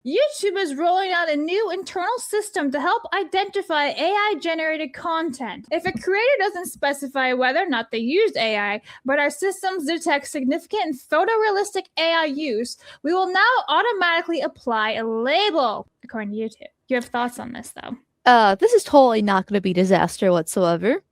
YouTube is rolling out a new internal system to help identify AI-generated content. If a creator doesn't specify whether or not they used AI, but our systems detect significant photorealistic AI use, we will now automatically apply a label, according to YouTube. You have thoughts on this, though? This is totally not going to be disaster whatsoever.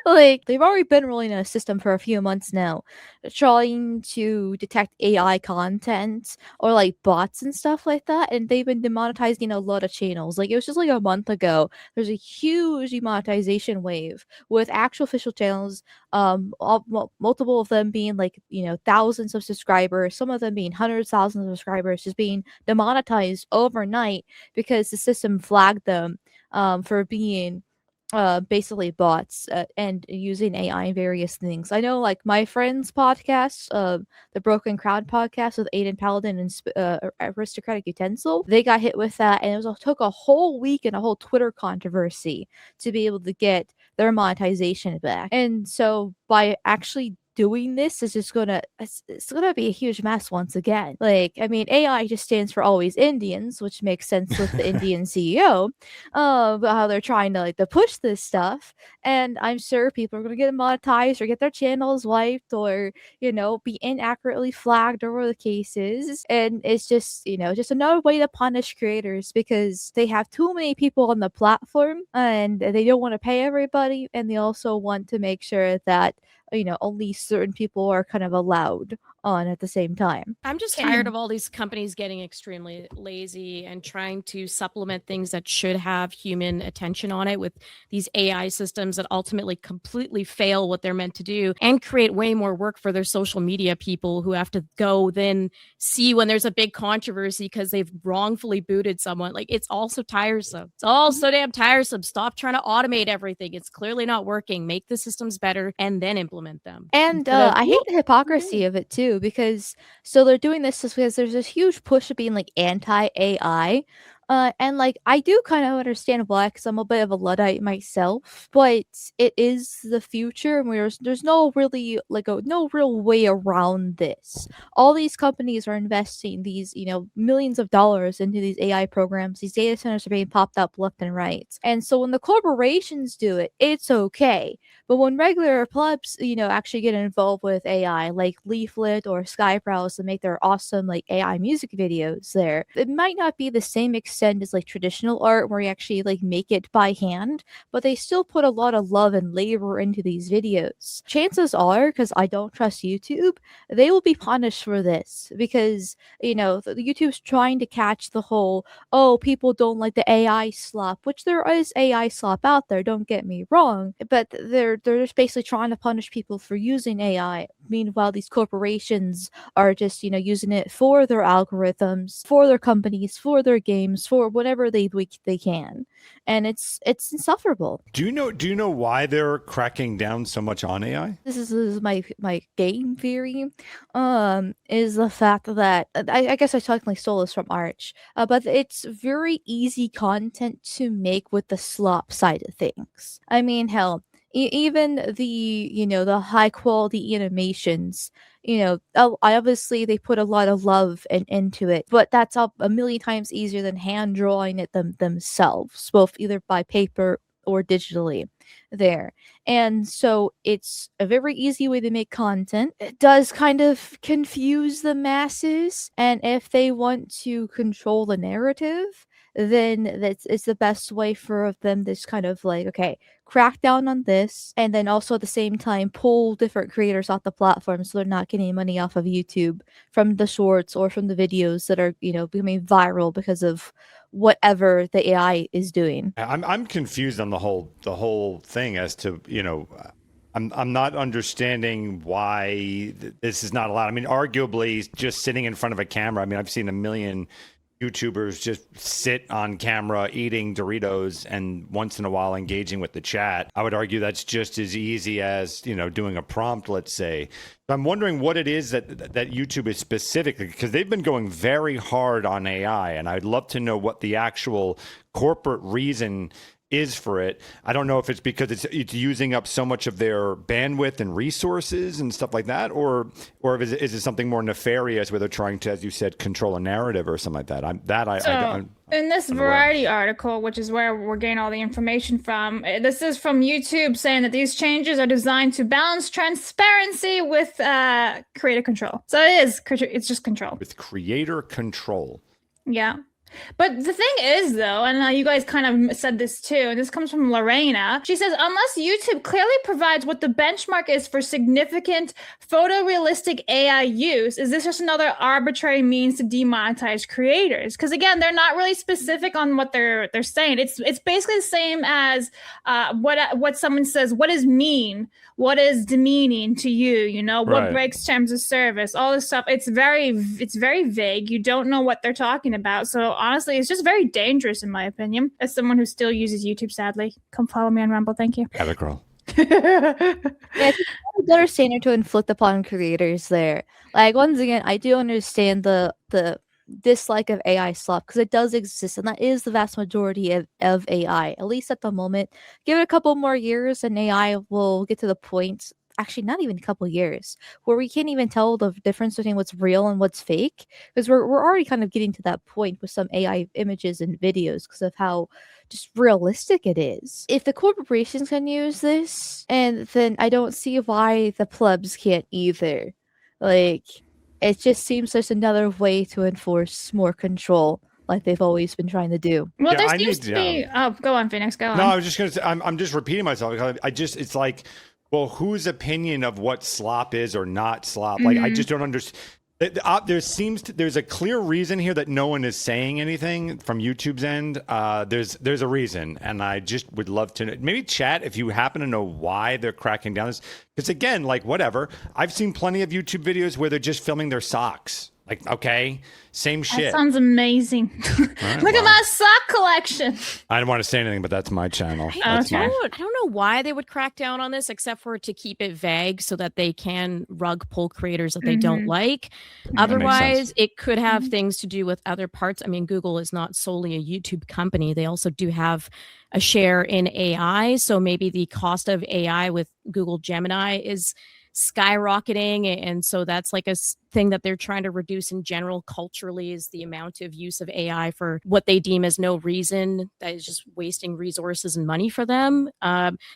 Like, they've already been rolling out a system for a few months now, trying to detect AI content or like bots and stuff like that, and they've been demonetizing a lot of channels. Like, it was just like a month ago. There's a huge demonetization wave with actual official channels, multiple of them being like, thousands of subscribers, some of them being hundreds of thousands of subscribers, just being demonetized overnight because the system flagged them for being basically bots and using AI in various things. I know, like my friend's podcast, the Broken Crowd podcast with Aiden Paladin and Aristocratic Utensil, they got hit with that, and took a whole week and a whole Twitter controversy to be able to get their monetization back. And so by actually doing this is just it's gonna be a huge mess once again. Like, I mean, AI just stands for always Indians, which makes sense with the Indian CEO, about how they're trying to like to push this stuff. And I'm sure people are gonna get monetized or get their channels wiped or be inaccurately flagged or whatever the case is. And it's just another way to punish creators because they have too many people on the platform and they don't want to pay everybody, and they also want to make sure that only certain people are kind of allowed on at the same time. I'm just tired of all these companies getting extremely lazy and trying to supplement things that should have human attention on it with these AI systems that ultimately completely fail what they're meant to do and create way more work for their social media people who have to go then see when there's a big controversy because they've wrongfully booted someone. Like, it's all so tiresome. It's all so damn tiresome. Stop trying to automate everything. It's clearly not working. Make the systems better and then implement them. And I hate the hypocrisy of it too, because so they're doing this just because there's this huge push of being like anti AI. And like I do kind of understand why, because I'm a bit of a Luddite myself, but it is the future, and there's no really no real way around this. All these companies are investing these millions of dollars into these AI programs. These data centers are being popped up left and right, and so when the corporations do it, it's okay. But when regular plebs, actually get involved with AI, like Leaflet or Skybrowse, to make their awesome like AI music videos, there, it might not be the same extent as like traditional art where you actually like make it by hand, but they still put a lot of love and labor into these videos. Chances are, because I don't trust YouTube, they will be punished for this because YouTube's trying to catch the whole, oh, people don't like the AI slop, which there is AI slop out there. Don't get me wrong, but they're just basically trying to punish people for using AI. Meanwhile, these corporations are just using it for their algorithms, for their companies, for their games, for whatever they can, and it's insufferable. Do you know why they're cracking down so much on AI? This is my game theory. Is the fact that I guess I technically stole this from Arch, but it's very easy content to make with the slop side of things. I mean, hell, even the high quality animations, obviously they put a lot of love into it, but that's a million times easier than hand drawing it themselves, both either by paper or digitally there. And so it's a very easy way to make content. It does kind of confuse the masses, and if they want to control the narrative, then it's the best way for them to just kind of like, okay, crack down on this, and then also at the same time pull different creators off the platform so they're not getting money off of YouTube from the shorts or from the videos that are becoming viral because of whatever the AI is doing. I'm confused on the whole thing as to I'm not understanding why this is not allowed. I mean, arguably, just sitting in front of a camera. I mean, I've seen a million YouTubers just sit on camera eating Doritos and once in a while engaging with the chat. I would argue that's just as easy as, doing a prompt, let's say. So I'm wondering what it is that YouTube is specifically, because they've been going very hard on AI, and I'd love to know what the actual corporate reason is for it. I don't know if it's because it's using up so much of their bandwidth and resources and stuff like that, or is it something more nefarious where they're trying to, as you said, control a narrative or something like that. In this Variety article, which is where we're getting all the information from, this is from YouTube saying that these changes are designed to balance transparency with creator control. So it's just control. With creator control. Yeah. But the thing is, though, and you guys kind of said this too, and this comes from Lorena. She says, unless YouTube clearly provides what the benchmark is for significant photorealistic AI use, is this just another arbitrary means to demonetize creators? Because again, they're not really specific on what they're saying. It's basically the same as what someone says. What is mean? What is demeaning to you? You know, what breaks terms of service? All this stuff. It's very vague. You don't know what they're talking about. So honestly, it's just very dangerous in my opinion. As someone who still uses YouTube, sadly, come follow me on Rumble. Thank you. Have a girl. It's a better standard to inflict upon creators there. Like, once again, I do understand the dislike of AI slop, because it does exist, and that is the vast majority of AI, at least at the moment. Give it a couple more years and AI will get to the point, actually not even a couple years, where we can't even tell the difference between what's real and what's fake, because we're already kind of getting to that point with some AI images and videos because of how just realistic it is. If the corporations can use this, and then I don't see why the plebs can't either. Like, it just seems there's another way to enforce more control, like they've always been trying to do. Well, there seems to be. Oh, go on, Phoenix. Go on. No, I was just gonna say. I'm just repeating myself because it's like, well, whose opinion of what slop is or not slop? Like, I just don't understand. There's a clear reason here that no one is saying anything from YouTube's end. There's a reason, and I just would love to know. Maybe chat if you happen to know why they're cracking down this. Because again, like, whatever. I've seen plenty of YouTube videos where they're just filming their socks. Like, okay, same shit. That sounds amazing. Right, Look at my sock collection. I don't want to say anything, but that's my channel. I don't know why they would crack down on this, except for to keep it vague so that they can rug pull creators that they don't like. Otherwise, it could have things to do with other parts. I mean, Google is not solely a YouTube company. They also do have a share in AI. So maybe the cost of AI with Google Gemini is skyrocketing, and so that's like a thing that they're trying to reduce in general culturally, is the amount of use of AI for what they deem as no reason, that is just wasting resources and money for them.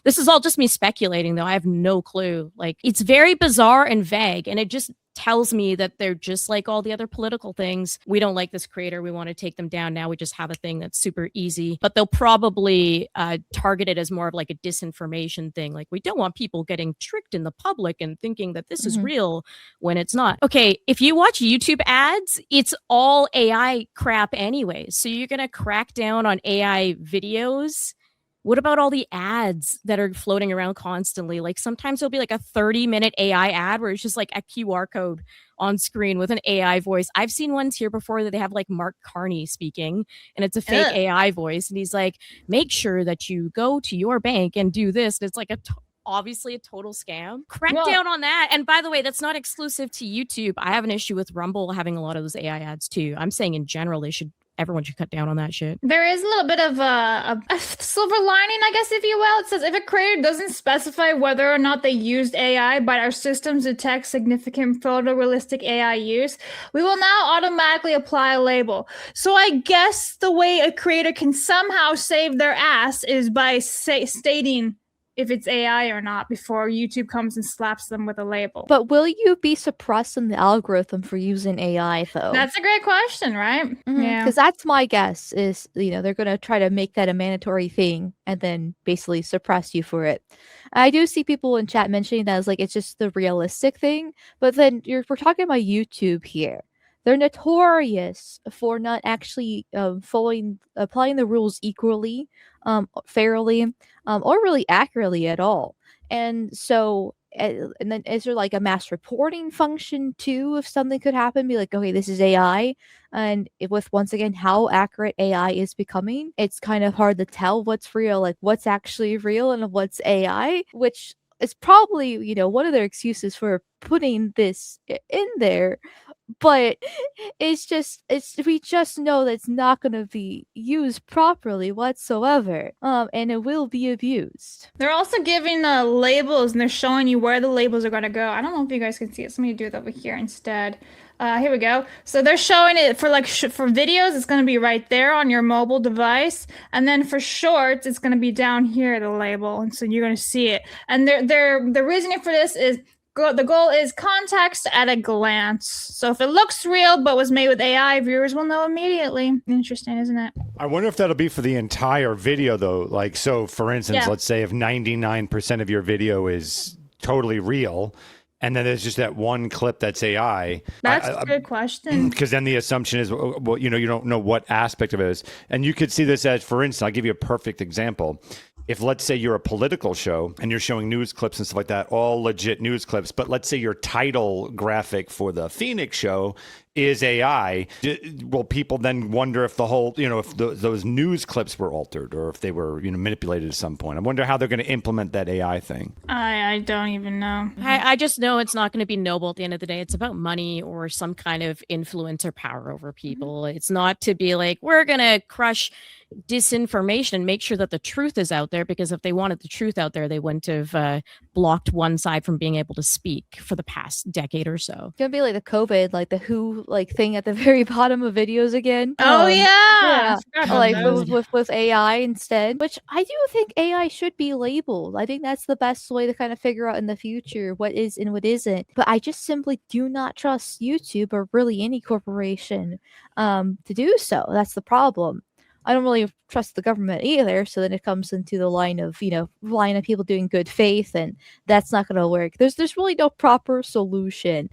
This is all just me speculating, though. I have no clue. Like, it's very bizarre and vague, and it just tells me that they're just like all the other political things. We don't like this creator, we want to take them down. Now we just have a thing that's super easy, but they'll probably target it as more of like a disinformation thing. Like, we don't want people getting tricked in the public and thinking that this is real when it's not. Okay, if you watch YouTube ads, it's all AI crap anyway. So you're going to crack down on AI videos. What about all the ads that are floating around constantly? Like, sometimes there'll be like a 30-minute AI ad where it's just like a QR code on screen with an AI voice. I've seen ones here before that they have like Mark Carney speaking, and it's a fake AI voice. And he's like, make sure that you go to your bank and do this. And it's like obviously a total scam. Crack down on that. And by the way, that's not exclusive to YouTube. I have an issue with Rumble having a lot of those AI ads too. I'm saying in general, everyone should cut down on that shit. There is a little bit of a silver lining, I guess, if you will. It says, if a creator doesn't specify whether or not they used AI, but our systems detect significant photorealistic AI use, we will now automatically apply a label. So I guess the way a creator can somehow save their ass is by stating if it's AI or not before YouTube comes and slaps them with a label. But will you be suppressing the algorithm for using AI, though? That's a great question, right? Yeah. Because that's my guess is, they're going to try to make that a mandatory thing and then basically suppress you for it. I do see people in chat mentioning that as like, it's just the realistic thing. But then we're talking about YouTube here. They're notorious for not actually applying the rules equally, fairly, or really accurately at all. And so, and then is there like a mass reporting function too? If something could happen, be like, okay, this is AI. And with, once again, how accurate AI is becoming, it's kind of hard to tell what's real, like what's actually real and what's AI, which is probably, one of their excuses for putting this in there. but we just know that it's not going to be used properly whatsoever, and it will be abused. They're also giving labels, and they're showing you where the labels are going to go. I don't know if you guys can see it. So let me do it over here instead. Here we go. So they're showing it for for videos. It's going to be right there on your mobile device, and then for shorts, it's going to be down here, the label, and so you're going to see it. And the reasoning for this is the goal is context at a glance. So if it looks real but was made with AI, viewers will know immediately. Interesting, isn't it? I wonder if that'll be for the entire video, though. Like, so for instance, Yeah. let's say if 99% of your video is totally real, and then there's just that one clip that's AI. That's a good question. Because then the assumption is, well, you don't know what aspect of it is. And you could see this as, for instance, I'll give you a perfect example. If let's say you're a political show and you're showing news clips and stuff like that, all legit news clips, but let's say your title graphic for the Phoenix show is AI, will people then wonder if the whole, if those news clips were altered or if they were, manipulated at some point? I wonder how they're going to implement that AI thing. I don't even know. I just know it's not going to be noble at the end of the day. It's about money or some kind of influence or power over people. It's not to be like, we're going to crush disinformation and make sure that the truth is out there, because if they wanted the truth out there, they wouldn't have blocked one side from being able to speak for the past decade or so. It's gonna be like the COVID, like the WHO thing at the very bottom of videos again. Oh yeah. Yeah, I forgot like about those. with AI instead, which I do think AI should be labeled. I think that's the best way to kind of figure out in the future what is and what isn't. But I just simply do not trust YouTube or really any corporation to do so. That's the problem. I don't really trust the government either. So then it comes into the line of people doing good faith, and that's not going to work. There's really no proper solution.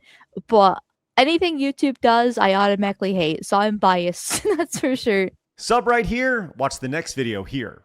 But anything YouTube does, I automatically hate. So I'm biased. That's for sure. Sub right here. Watch the next video here.